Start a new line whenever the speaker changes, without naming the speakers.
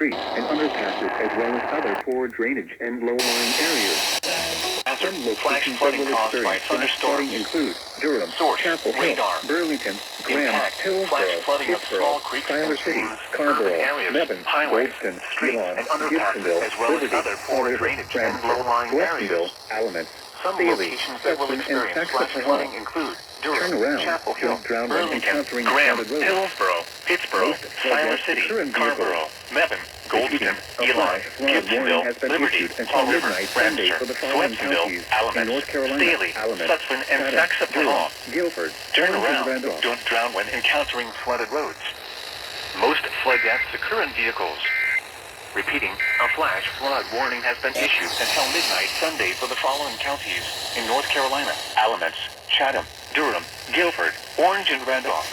streets and underpasses, as well as other poor drainage and low-lying areas. Some
Flash
locations that
flooding
will
caused by
experience flash
thunderstorms.
flooding include Durham,
Source,
Chapel Hill,
radar.
Burlington, Graham,
Impact, flash
Hillsborough,
flooding of small
Pittsburgh,
creeks
Tyler
and
City,
streams, urban
Carrboro,
areas,
Lebanon,
highways,
Goldston,
streets,
Elon,
and underpasses,
Gibsonville,
as well as
Liberty,
other poor
River,
drainage and
Cranston,
low-lying
Westonville,
areas.
Alamance,
Some
Staley,
locations that will
Preston, and
experience flash
Saxon
flooding include
Turn
Durham,
around.
Chapel Hill,
Don't drown when
Burlington,
encountering
Graham,
flooded roads.
Hillsborough, Pittsburgh,
Most flood
Tyler
deaths
City,
occur in vehicles.
Carrboro, Mebane, Goldston,
A
Elon,
flash flood warning
Gibsonville,
has been
Liberty,
issued until
Fall River,
midnight Sunday
Branster,
for the following
Swepsonville,
counties in
Alamance,
North Carolina,
Staley,
Alamance,
Sutphen, and
Chatham, Durham,
Saxapahaw.
Guilford,
Turn
Orange, and
around.
Randolph.
Don't drown when encountering flooded roads. Most flood deaths occur in vehicles. Repeating, a flash flood warning has been issued until midnight Sunday for the following counties in North Carolina: Alamance, Chatham, Durham, Guilford, Orange, and Randolph.